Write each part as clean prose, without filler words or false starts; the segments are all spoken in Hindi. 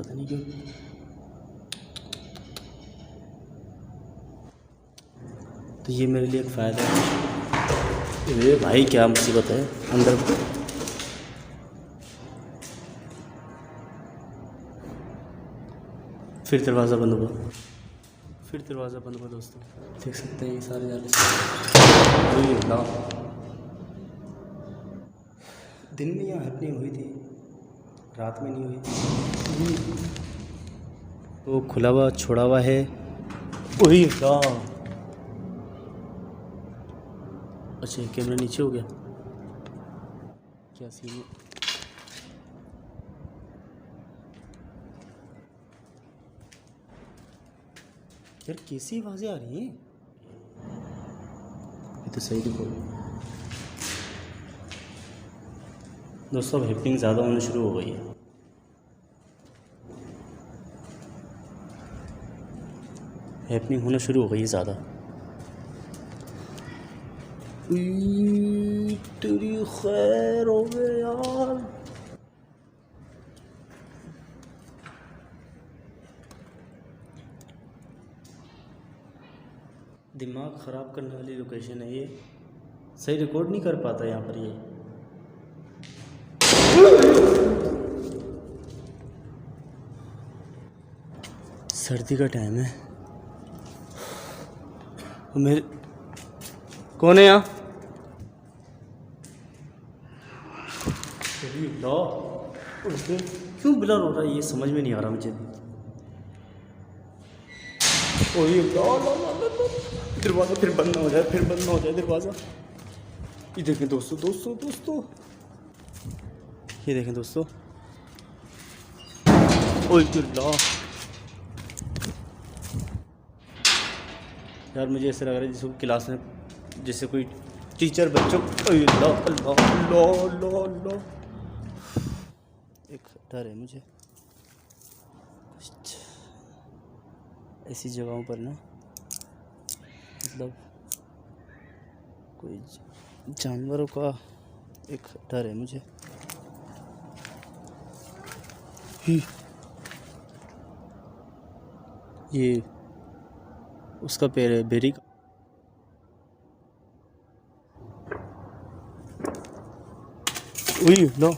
पता नहीं क्यों। तो ये मेरे लिए एक फ़ायदा है। ये भाई क्या मुसीबत है अंदर। फिर दरवाज़ा बंद हुआ, फिर दरवाज़ा बंद हुआ दोस्तों। देख सकते हैं ये सारे जाले। दिन में यहाँ हैपनिंग हुई थी, रात में नहीं हुई। तो खुला हुआ छोड़ा हुआ है। वही अच्छा कैमरा नीचे हो गया, क्या सीन है। यार कैसी आवाज़ें आ रही हैं। ये तो सही रिकॉर्ड दोस्तों। अब हैपनिंग ज़्यादा होना शुरू हो गई है। हैपनिंग होना शुरू हो गई है ज़्यादा। तेरी खैर हो गए यार। दिमाग ख़राब करने वाली लोकेशन है ये। सही रिकॉर्ड नहीं कर पाता यहाँ पर ये। सर्दी का टाइम है। मेरे कौन है यहाँ? क्यों ब्लर हो रहा है ये समझ में नहीं आ रहा मुझे। दरवाज़ा फिर बंद ना हो जाए, फिर बंद ना हो जाए दरवाज़ा। ये देखें दोस्तों, ये देखें दोस्तों। यार मुझे ऐसा लग रहा है जैसे क्लास में जैसे कोई टीचर बच्चों अल्लाह अल्लाह अल्लाह अल्लाह अल्लाह। एक डर है मुझे ऐसी जगहों पर ना, मतलब कोई जानवरों का एक डर है मुझे। ये उसका पैर है, बेरी का। लो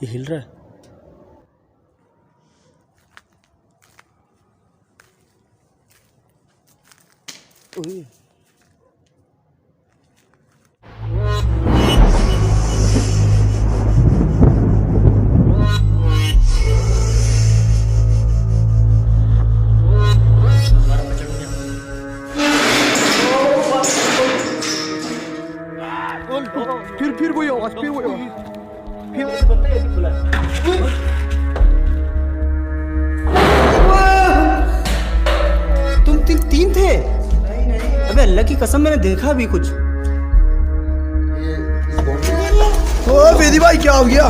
ये हिल रहा है। फिर वही आवाज, फिर वही आवाज, तुम तीन थे? अबे अल्लाह की कसम मैंने देखा भी कुछ। ओ बेदी भाई क्या हो गया?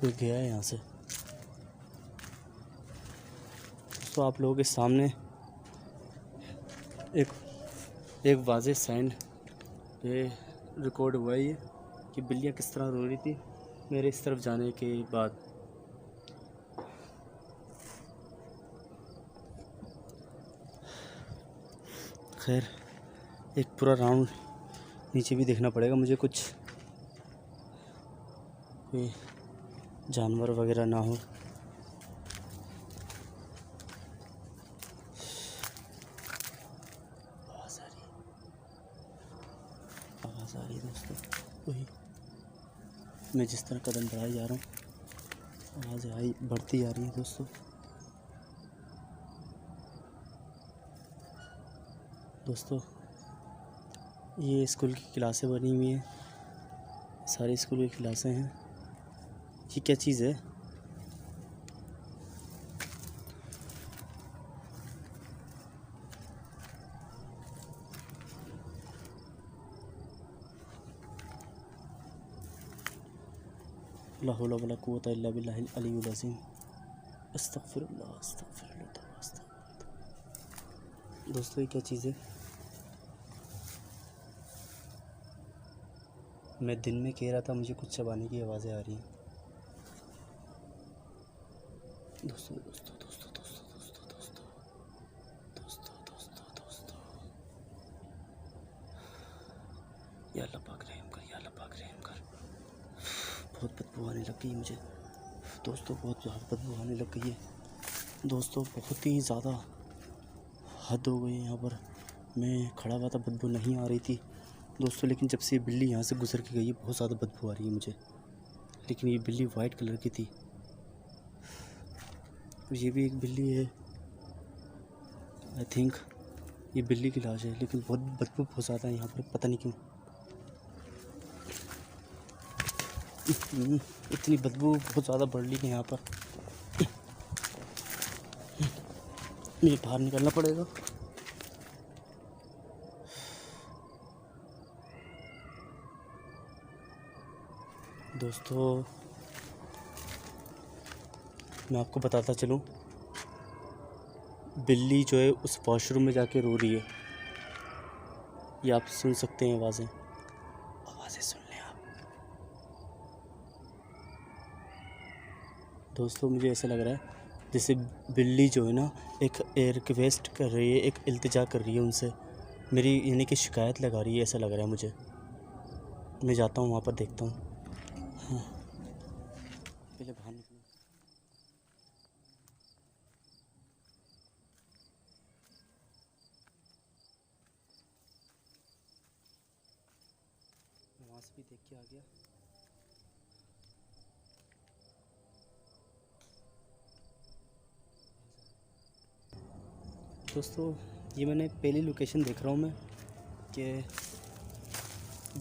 कोई गया है यहाँ से। तो आप लोगों के सामने एक वाज़ेह साइन ये रिकॉर्ड हुआ है ये कि बिल्लियाँ किस तरह रो रही थी मेरे इस तरफ जाने के बाद। खैर एक पूरा राउंड नीचे भी देखना पड़ेगा मुझे, कुछ कोई जानवर वगैरह ना हो। आवाज़ आ रही है दोस्तों। वही मैं जिस तरह कदम बढ़ाई जा रहा हूँ आवाज़ बढ़ती जा रही है दोस्तों। दोस्तों ये स्कूल की क्लासें बनी हुई हैं, सारी स्कूल की क्लासें हैं। ये क्या चीज़ है? ला हौला वला कुव्वता इल्ला बिल्लाहिल अलियुल अज़ीम। अस्तगफिरुल्लाह अस्तगफिरुल्लाह अस्तगफिरुल्लाह। दोस्तों ये क्या चीज़ है? मैं दिन में कह रहा था मुझे कुछ चबाने की आवाज़ें आ रही हैं। दोस्तों दोस्तों दोस्तों दोस्तों दोस्तों दोस्तों दोस्तों दोस्तों दोस्तों, या अल्लाह पाक रहम कर, या अल्लाह पाक रहम कर। बहुत बदबू आने लग गई मुझे दोस्तों, बहुत ज़्यादा बदबू आने लग गई है दोस्तों, बहुत ही ज़्यादा हद हो गई है यहाँ पर। मैं खड़ा हुआ था, बदबू नहीं आ रही थी दोस्तों, लेकिन जब से ये बिल्ली यहाँ से गुजर के गई है बहुत ज़्यादा बदबू आ रही है मुझे। लेकिन ये बिल्ली वाइट कलर की थी। ये भी एक बिल्ली है, आई थिंक ये बिल्ली की लाश है, लेकिन बहुत बदबू बहुत ज़्यादा है यहाँ पर, पता नहीं क्यों इतनी बदबू बहुत ज़्यादा बढ़ रही है यहाँ पर। मुझे बाहर निकलना पड़ेगा। दोस्तों मैं आपको बताता चलूँ, बिल्ली जो है उस वॉशरूम में जाके रो रही है। ये आप सुन सकते हैं आवाज़ें सुन लें आप दोस्तों। मुझे ऐसा लग रहा है जैसे बिल्ली जो है ना एक रिक्वेस्ट कर रही है, एक इल्तिजा कर रही है उनसे, मेरी यानी कि शिकायत लगा रही है, ऐसा लग रहा है मुझे। मैं जाता हूँ वहाँ पर, देखता हूँ। हाँ पहले बाहर निकलूँ। वहाँ से भी देख के आ गया। दोस्तों ये मैंने पहली लोकेशन देख रहा हूँ मैं कि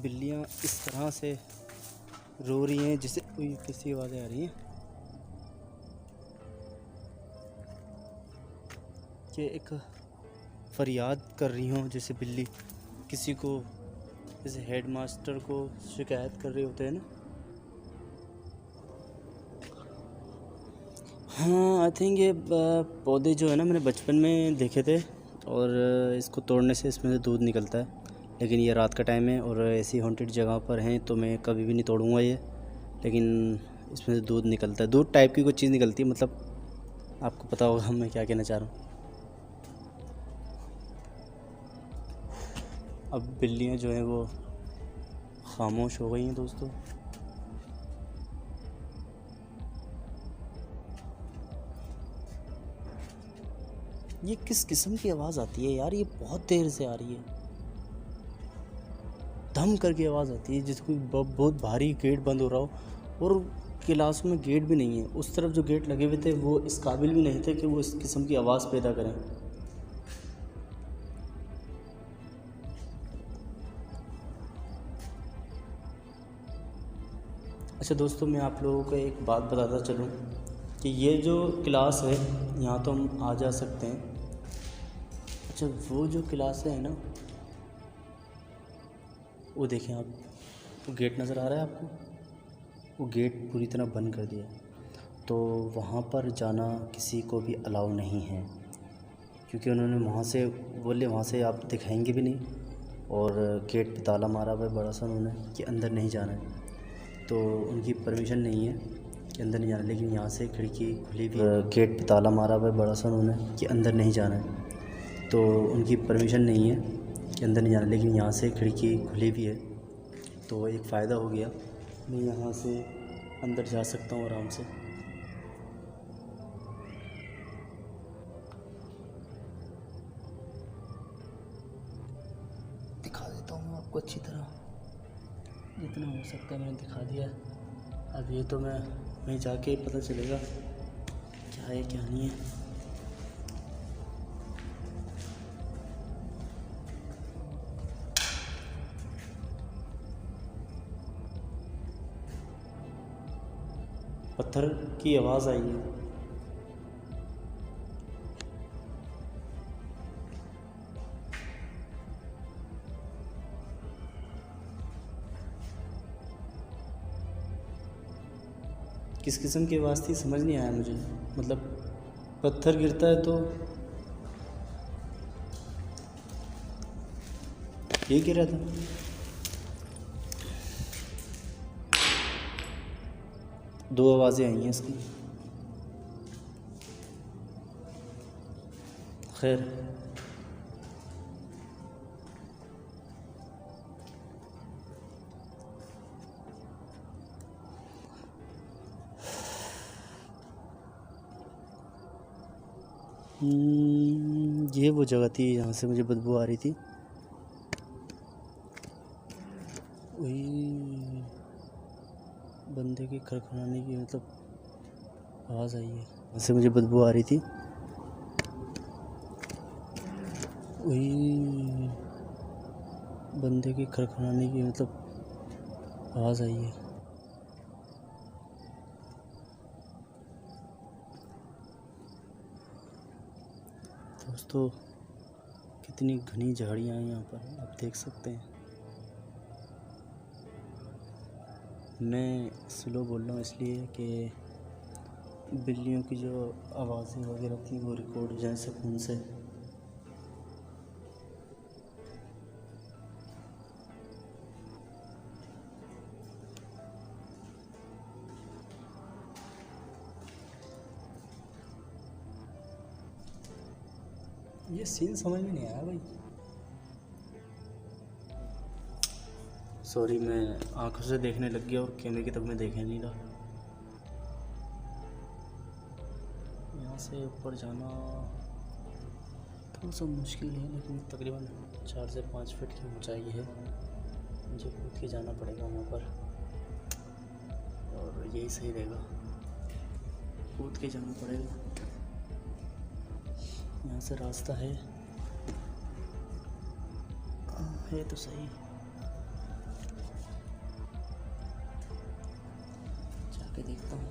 बिल्लियाँ इस तरह से रो रही हैं जैसे कोई किसी आवाज़ें आ रही हैं कि एक फरियाद कर रही हों, जैसे बिल्ली किसी को, जैसे हेडमास्टर को शिकायत कर रहे होते हैं ना। हाँ आई थिंक ये पौधे जो है ना मैंने बचपन में देखे थे, और इसको तोड़ने से इसमें से दूध निकलता है, लेकिन ये रात का टाइम है और ऐसी हॉन्टेड जगह पर हैं तो मैं कभी भी नहीं तोड़ूंगा ये, लेकिन इसमें से दूध निकलता है, दूध टाइप की कोई चीज़ निकलती है, मतलब आपको पता होगा मैं क्या कहना चाह रहा हूँ। अब बिल्लियाँ जो हैं वो खामोश हो गई हैं दोस्तों। ये किस किस्म की आवाज़ आती है यार? ये बहुत देर से आ रही है, धम करके आवाज़ आती है जैसे कोई बहुत भारी गेट बंद हो रहा हो, और क्लास में गेट भी नहीं है। उस तरफ जो गेट लगे हुए थे वो इस काबिल भी नहीं थे कि वो इस किस्म की आवाज़ पैदा करें। अच्छा दोस्तों मैं आप लोगों को एक बात बताता चलूँ कि ये जो क्लास है यहाँ तो हम आ जा सकते हैं। अच्छा वो जो क्लास है ना, वो देखें आप, वो गेट नज़र आ रहा है आपको, वो गेट पूरी तरह बंद कर दिया, तो वहाँ पर जाना किसी को भी अलाउ नहीं है, क्योंकि उन्होंने वहाँ से बोले वहाँ से आप दिखाएंगे भी नहीं, और गेट पे ताला मारा हुआ है बड़ा सा उन्होंने कि अंदर नहीं जाना है, तो उनकी परमिशन नहीं है कि अंदर नहीं जाना। लेकिन यहाँ से खिड़की खुली भी, गेट पे ताला मारा हुआ है बड़ा सा उन्होंने कि अंदर नहीं जाना है, तो उनकी परमिशन नहीं है कि अंदर नहीं जाना, लेकिन यहाँ से खिड़की खुली भी है, तो एक फ़ायदा हो गया, मैं यहाँ से अंदर जा सकता हूँ आराम से। दिखा देता हूँ आपको अच्छी तरह, जितना हो सकता है मैंने दिखा दिया। अब ये तो मैं वहीं जाके पता चलेगा क्या है क्या नहीं है। पत्थर की आवाज़ आई है। किस किस्म की आवाज़ थी समझ नहीं आया मुझे। मतलब पत्थर गिरता है तो ये गिरा था। दो आवाज़ें आई हैं इसकी। खैर ये वो जगह थी जहाँ से मुझे बदबू आ रही थी। वही बंदे के खड़खड़ाने की मतलब आवाज़ आई है, वहाँ से मुझे बदबू आ रही थी। वही बंदे के खड़खड़ाने की मतलब आवाज़ आई है। दोस्तों कितनी घनी झाड़ियाँ हैं यहाँ पर, आप देख सकते हैं। मैं स्लो बोल रहा हूँ इसलिए कि बिल्लियों की जो आवाज़ें वगैरह थी वो रिकॉर्ड हो जाए सुकून से। ये सीन समझ में नहीं आया भाई। सॉरी, मैं आंखों से देखने लग गया और कैमरे की तरफ में देख नहीं रहा। यहाँ से ऊपर जाना थोड़ा सा मुश्किल है, लेकिन तकरीबन 4 से 5 फीट की ऊंचाई है। मुझे कूद के जाना पड़ेगा वहाँ पर, और यही सही रहेगा, कूद के जाना पड़ेगा। यहाँ से रास्ता है तो सही। जाके देखता हूँ।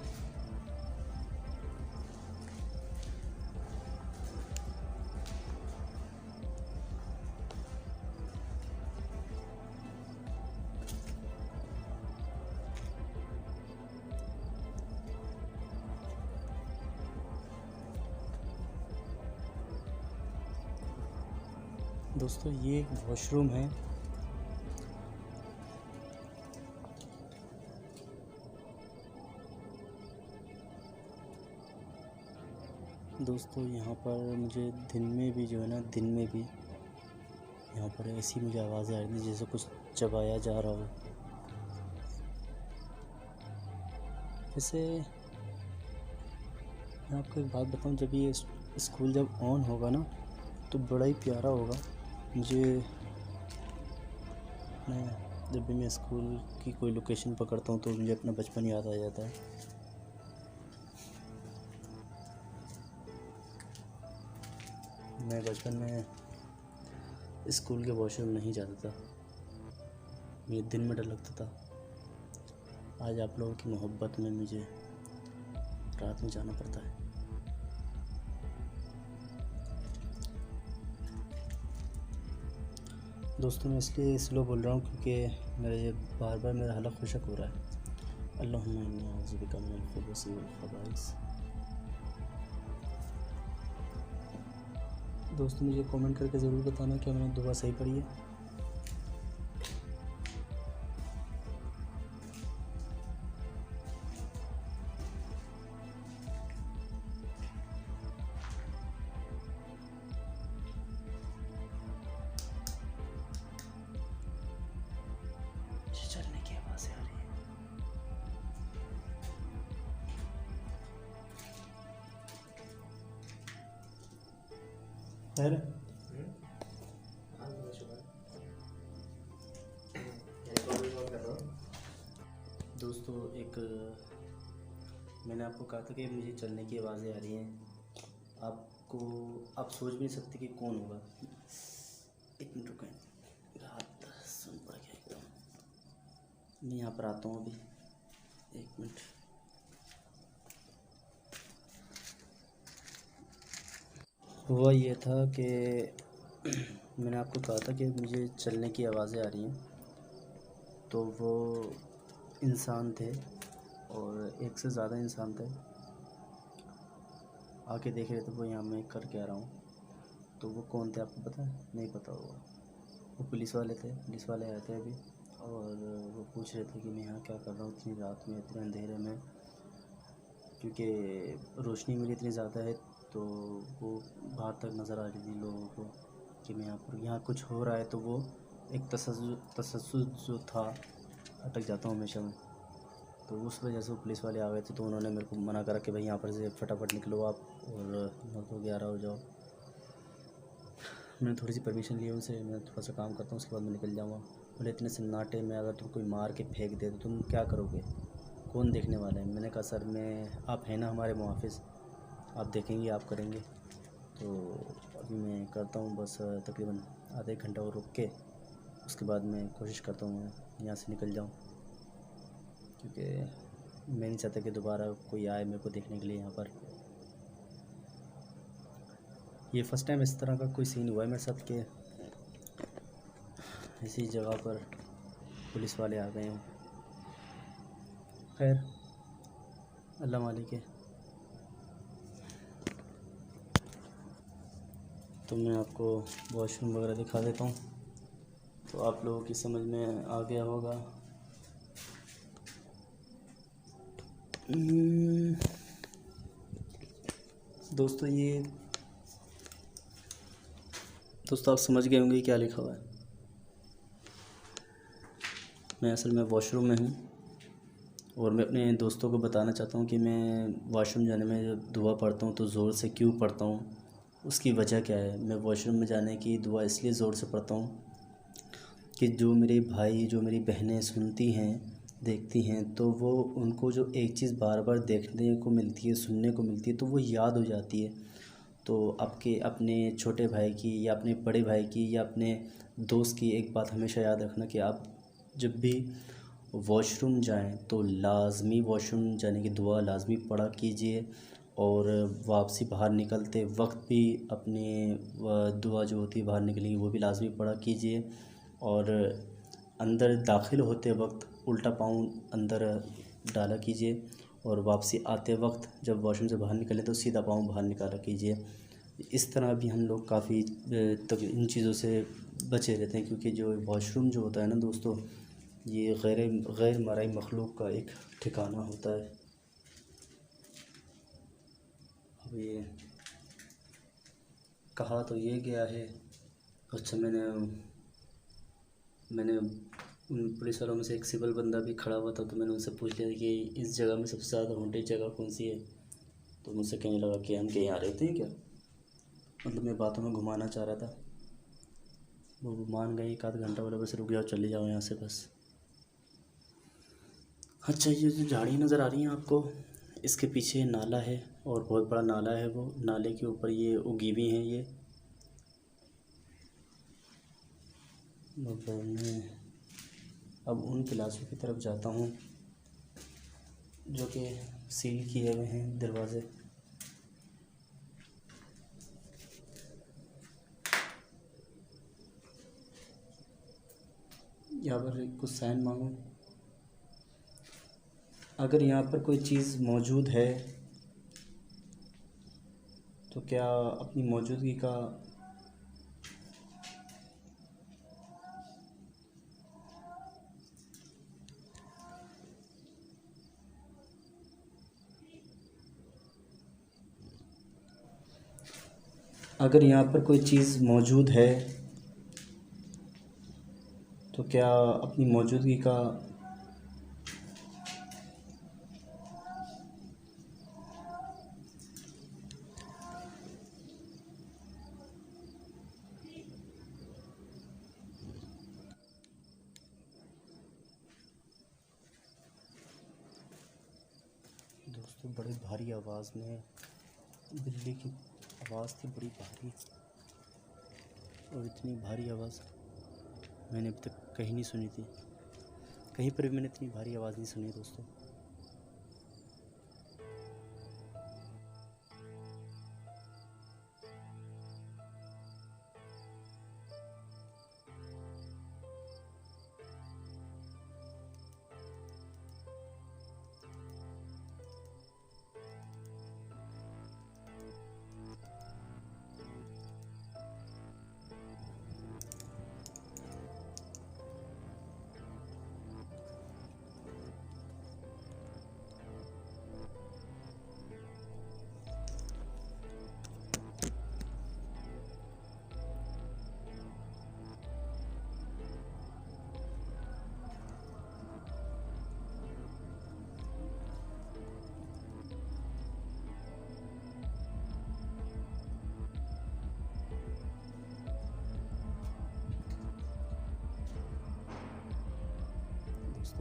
दोस्तों ये एक वॉशरूम है। दोस्तों यहाँ पर मुझे दिन में भी जो है ना, दिन में भी यहाँ पर ऐसी मुझे आवाज़ें आ रही थी जैसे कुछ चबाया जा रहा हो। वैसे मैं आपको एक बात बताऊँ, जब ये स्कूल जब ऑन होगा ना तो बड़ा ही प्यारा होगा। मुझे मैं जब भी मैं स्कूल की कोई लोकेशन पकड़ता हूँ तो मुझे अपना बचपन याद आ जाता है। मैं बचपन में स्कूल के वॉशरूम नहीं जाता था, मुझे दिन में डर लगता था। आज आप लोगों की मोहब्बत में मुझे रात में जाना पड़ता है। दोस्तों मैं इसलिए स्लो बोल रहा हूँ क्योंकि मेरे बार बार मेरा हलक खुशक हो रहा है। अल्लाहुम्मा इन्नी अऊज़ु बिका मिनल खुबुसी वल खबाइस। दोस्तों मुझे कमेंट करके ज़रूर बताना कि मैंने दुआ सही पढ़ी है। चलने की आवाज़ें आ रही है। दोस्तों मैंने आपको कहा था कि मुझे चलने की आवाज़ें आ रही हैं। आप सोच भी नहीं सकते कि कौन होगा। एक मिनट रुकें, रात सुन पड़ गया एकदम। मैं यहाँ पर आता हूँ अभी, एक मिनट। हुआ ये था कि मैंने आपको कहा था कि मुझे चलने की आवाज़ें आ रही हैं, तो वो इंसान थे और एक से ज़्यादा इंसान थे। आके देख रहे थे वो यहाँ मैं कर क्या रहा हूँ। तो वो कौन थे आपको पता है? नहीं पता होगा। वो पुलिस वाले थे, पुलिस वाले आए थे अभी, और वो पूछ रहे थे कि मैं यहाँ क्या कर रहा हूँ इतनी रात में, इतने अंधेरे में, क्योंकि रोशनी मेरी इतनी ज़्यादा है। तो वो बाहर तक नज़र आ रही थी लोगों को कि मैं यहाँ कुछ हो रहा है। तो वो एक तसस्सुस जो था, अटक जाता हूँ हमेशा मैं। तो उस वजह से वो पुलिस वाले आ गए थे, तो उन्होंने मेरे को मना करा कि भाई यहाँ पर से फटाफट निकलो आप, और 9 हो जाओ। मैंने थोड़ी सी परमिशन ली उनसे, मैं थोड़ा सा काम करता हूँ उसके बाद मैं निकल जाऊँगा। बोले इतने सन्नाटे में अगर तुम कोई मार के फेंक दे तो तुम क्या करोगे, कौन देखने वाला है? मैंने कहा सर मैं, आप हैं ना हमारे मुहाफ़िज़, आप देखेंगे आप करेंगे। तो अभी मैं करता हूँ बस तकरीबन आधे एक घंटा और रुक के, उसके बाद मैं कोशिश करता हूँ यहाँ से निकल जाऊँ, क्योंकि मैं नहीं चाहता कि दोबारा कोई आए मेरे को देखने के लिए यहाँ पर। ये फ़र्स्ट टाइम इस तरह का कोई सीन हुआ है मेरे साथ कि इसी जगह पर पुलिस वाले आ गए हों। खैर अल्लाह मालिक है। तो मैं आपको वॉशरूम वगैरह दिखा देता हूँ, तो आप लोगों की समझ में आ गया होगा। दोस्तों आप समझ गए होंगे क्या लिखा हुआ है। मैं असल में वॉशरूम में हूँ, और मैं अपने दोस्तों को बताना चाहता हूँ कि मैं वॉशरूम जाने में जब दुआ पढ़ता हूँ तो ज़ोर से क्यों पढ़ता हूँ, उसकी वजह क्या है। मैं वॉशरूम में जाने की दुआ इसलिए ज़ोर से पढ़ता हूँ कि जो मेरे भाई, जो मेरी बहनें सुनती हैं, देखती हैं, तो वो उनको जो एक चीज़ बार बार देखने को मिलती है, सुनने को मिलती है, तो वो याद हो जाती है। तो आपके अपने छोटे भाई की या अपने बड़े भाई की या अपने दोस्त की एक बात हमेशा याद रखना कि आप जब भी वॉशरूम जाएं तो लाज़मी वॉशरूम जाने की दुआ लाज़मी पढ़ा कीजिए, और वापसी बाहर निकलते वक्त भी अपनी दुआ जो होती है बाहर निकलेंगी वो भी लाज़मी पढ़ा कीजिए, और अंदर दाखिल होते वक्त उल्टा पाँव अंदर डाला कीजिए, और वापसी आते वक्त जब वॉशरूम से बाहर निकलें तो सीधा पाँव बाहर निकाला कीजिए। इस तरह भी हम लोग काफ़ी तक इन चीज़ों से बचे रहते हैं, क्योंकि जो वॉशरूम जो होता है ना दोस्तों, ये गैर मरई मखलूक का एक ठिकाना होता है। अब ये कहा तो ये गया है। अच्छा, मैंने उन पुलिस वालों में से एक सिविल बंदा भी खड़ा हुआ था, तो मैंने उनसे पूछ लिया कि इस जगह में सबसे ज़्यादा हॉन्टेड जगह कौन सी है। तो मुझसे कहने लगा कि हम के यहाँ रहते हैं क्या, मतलब मैं बातों में घुमाना चाह रहा था। वो मान गए, एक आध घंटा बोला बस रुक जाओ, चले जाओ यहाँ से बस। अच्छा, ये जो झाड़ी नज़र आ रही है आपको, इसके पीछे नाला है, और बहुत बड़ा नाला है। वो नाले के ऊपर ये उगी हुई हैं ये। मैं अब उन क्लासों की तरफ जाता हूँ जो कि सील किए हुए हैं दरवाज़े। यहाँ पर कुछ साइन मांगो। अगर यहाँ पर कोई चीज़ मौजूद है तो क्या अपनी मौजूदगी का अगर यहाँ पर कोई चीज़ मौजूद है तो क्या अपनी मौजूदगी का दोस्तों बड़ी भारी आवाज़ में बिल्ली की आवाज़ थी, बड़ी भारी, और इतनी भारी आवाज़ मैंने अभी तक कहीं नहीं सुनी थी। कहीं पर भी मैंने इतनी भारी आवाज़ नहीं सुनी दोस्तों।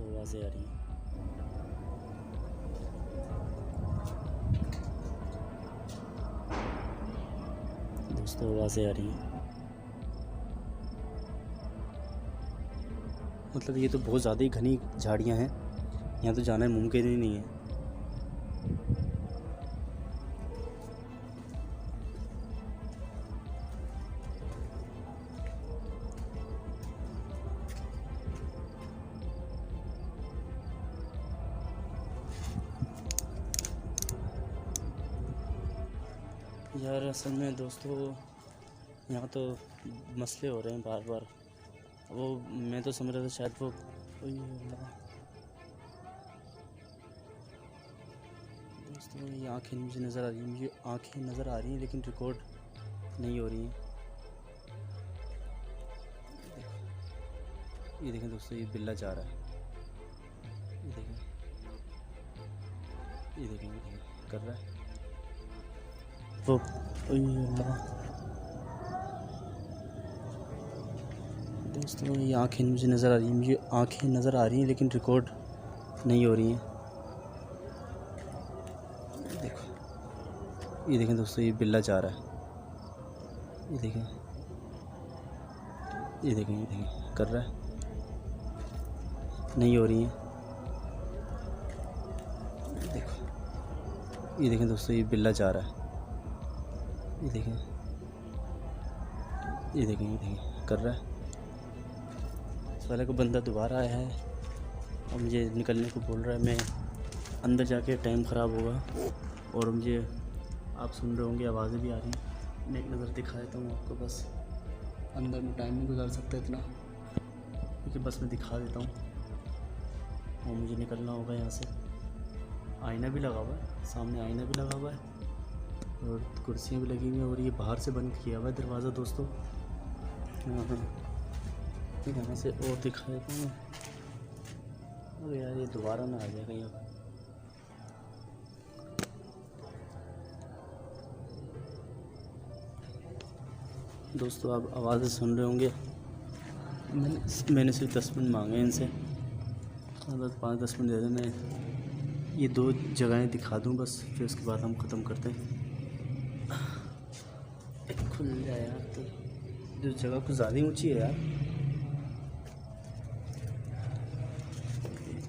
आवाज़ें आ रही हैं। दोस्तों आवाज़ें आ रही हैं। मतलब ये तो बहुत ज़्यादा ही घनी झाड़ियाँ हैं, यहाँ तो जाना मुमकिन ही नहीं है। यार असल में दोस्तों यहाँ तो मसले हो रहे हैं बार बार। वो मैं तो समझ रहा था शायद वो ओए अल्लाह। दोस्तों ये आँखें मुझे नज़र आ रही हैं, मुझे आँखें नज़र आ रही हैं लेकिन रिकॉर्ड नहीं हो रही हैं। ये देखें दोस्तों, ये बिल्ला जा रहा है। ये देखें, ये देखें, ये देखें कर रहा है वो। ओए अल्लाह। दोस्तों ये आँखें मुझे नज़र आ रही हैं, मुझे आँखें नज़र आ रही हैं लेकिन रिकॉर्ड नहीं हो रही हैं। देखो, ये देखें दोस्तों, ये बिल्ला जा रहा है। ये देखें, ये देखें, ये देखें कर रहा है, नहीं हो रही हैं। देखो, ये देखें दोस्तों, ये बिल्ला जा रहा है। ये देखें, ये देखें, ये देखें कर रहा है। पहले को बंदा दोबारा आया है और मुझे निकलने को बोल रहा है। मैं अंदर जाके टाइम ख़राब होगा और मुझे आप सुन रहे होंगे आवाज़ें भी आ रही हैं। मैं एक नज़र दिखा देता हूँ आपको, बस अंदर में टाइम नहीं गुजार सकता इतना, क्योंकि बस मैं दिखा देता हूँ और मुझे निकलना होगा यहाँ से। आईना भी लगा हुआ है, सामने आईना भी लगा हुआ है और कुर्सियाँ भी लगी हुई हैं और ये बाहर से बंद किया हुआ है दरवाज़ा दोस्तों। यहाँ से और दिखा देता हूँ। अरे यार ये दोबारा ना आ जाए कहीं। अब दोस्तों आप आवाज़ें सुन रहे होंगे। मैंने सिर्फ 10 मिनट मांगे इनसे, बस 5-10 मिनट दे दें। मैं ये 2 जगहें दिखा दूँ बस, फिर उसके बाद हम ख़त्म करते हैं। खुल जाए यार, तो जो जगह कुछ ज़्यादा ऊंची है यार,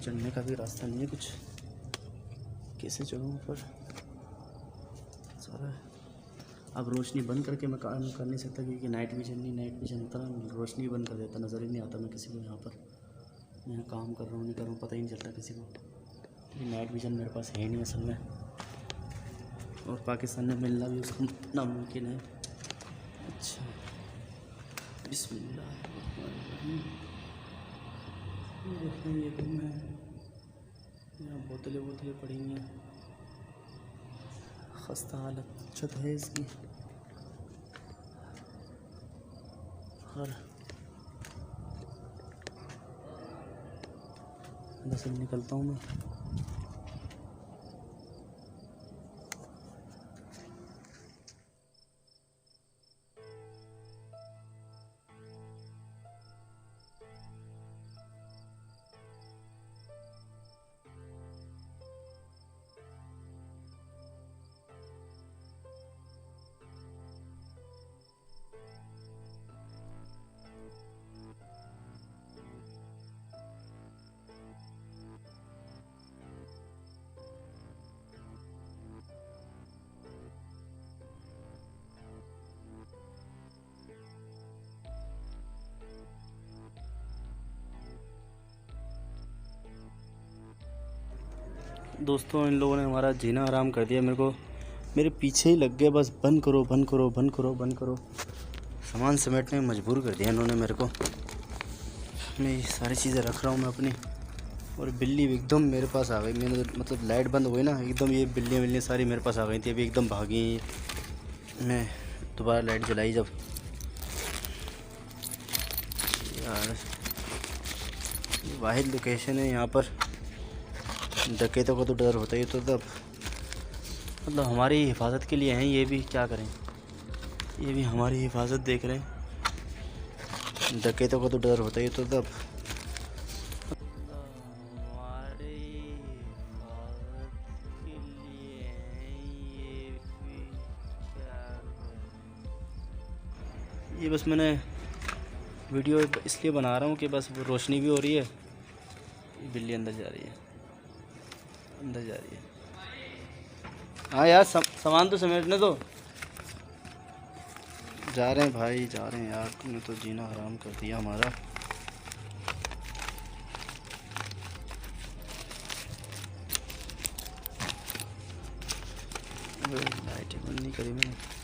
चढ़ने का भी रास्ता नहीं है कुछ। कैसे चढ़ूँ ऊपर सारा। अब रोशनी बंद करके मैं काम कर नहीं सकता, क्योंकि नाइट विजन होता ना, रोशनी बंद कर देता, नज़र ही नहीं आता मैं किसी को यहाँ पर। मैं काम कर रहा हूँ नहीं कर रहा हूँ पता ही नहीं चलता किसी को। नाइट विजन मेरे पास है नहीं असल में, और पाकिस्तान में मिलना भी उसका नामुमकिन है। अच्छा बिस्मिल्लाह। ये रूम है, यहाँ बोतलें पड़ी हुई हैं। खस्ता हालत छत है इसकी। और बस निकलता हूँ मैं। दोस्तों इन लोगों ने हमारा जीना आराम कर दिया। मेरे पीछे ही लग गए, बस बंद करो बंद करो बंद करो बंद करो। सामान समेटने में मजबूर कर दिया इन्होंने मेरे को। मैं ये सारी चीज़ें रख रहा हूँ मैं अपनी, और बिल्ली एकदम मेरे पास आ गई। मैंने मतलब लाइट बंद हो गई ना, एकदम ये बिल्लियाँ सारी मेरे पास आ गई थी। अभी एकदम भागी। मैं दोबारा लाइट जलाई जब, यार वाहिद लोकेशन है यहाँ पर। डकैतों का तो डर होता ही, तो तब मतलब हमारी हिफाजत के लिए हैं ये भी, क्या करें, ये भी हमारी हिफाजत देख रहे हैं। डकैतों का तो डर होता ही, तो तब ये बस मैंने वीडियो इसलिए बना रहा हूँ कि बस वो रोशनी भी हो रही है। बिल्ली अंदर जा रही है, अंदर जा रही है। हाँ यार सामान तो समेटने दो। जा रहे हैं भाई, जा रहे हैं यार, तुमने तो जीना हराम कर दिया हमारा। लाइटें बंद नहीं करी मैंने।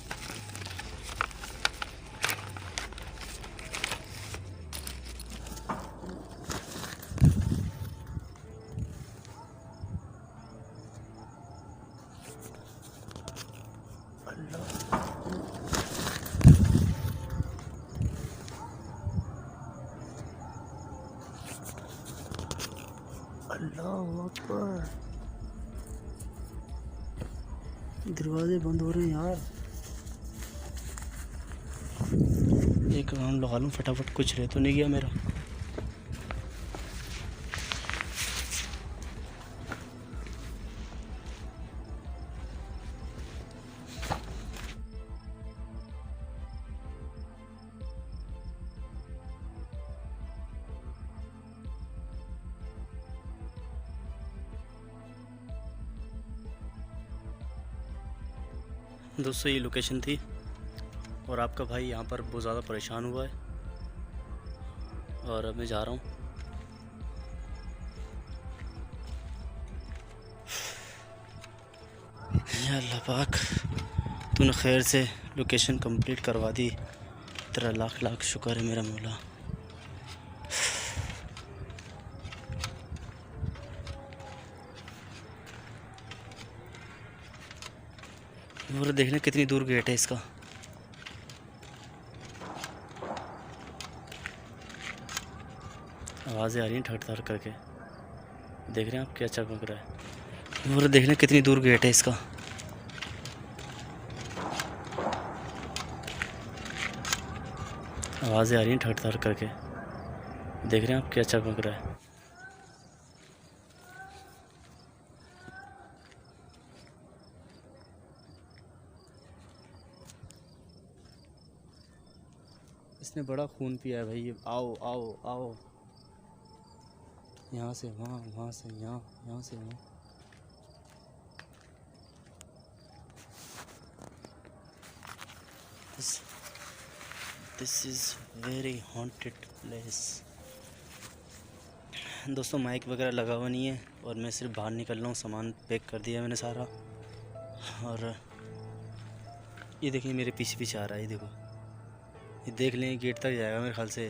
अल्लाह अकबर, दरवाजे बंद हो रहे हैं यार। एक राउंड लगा लूँ फटाफट, कुछ रह तो नहीं गया मेरा। दोस्तों ये लोकेशन थी और आपका भाई यहाँ पर बहुत ज़्यादा परेशान हुआ है और अब मैं जा रहा हूँ। या अल्लाह पाक, तूने खैर से लोकेशन कंप्लीट करवा दी, तेरा लाख लाख शुक्र है मेरा मौला। और देखना कितनी दूर गेट है इसका। आवाज़ें आ रही हैं ठक ठक करके, देख रहे हैं आप क्या चमक रहा है। और देखना कितनी दूर गेट है इसका। आवाज़ें आ रही हैं ठक ठक करके, देख रहे हैं आप क्या चमक रहा है। इसने बड़ा खून पिया है भाई ये। आओ आओ आओ, यहाँ से वहाँ, वहाँ से यहाँ, यहाँ से वहाँ। This is very haunted place. दोस्तों माइक वगैरह लगा हुआ नहीं है और मैं सिर्फ बाहर निकल रहा हूँ, सामान पैक कर दिया मैंने सारा। और ये देखिए मेरे पीछे पीछे आ रहा है, ये देखो, ये देख लें गेट तक जाएगा मेरे ख्याल से।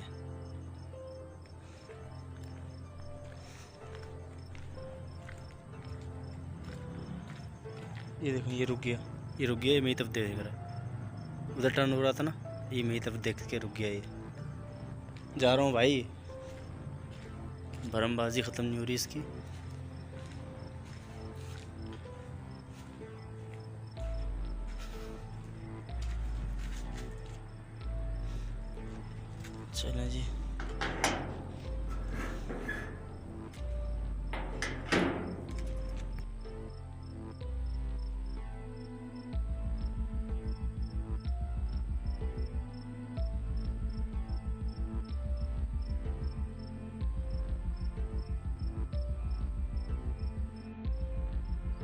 ये देखो ये रुक गया, ये रुक गया, ये मेरी तरफ देख रहा है। उधर टर्न हो रहा था ना, ये मेरी तरफ देख के रुक गया। ये जा रहा हूँ भाई, भरमबाजी ख़त्म नहीं हो रही इसकी। चलें जी।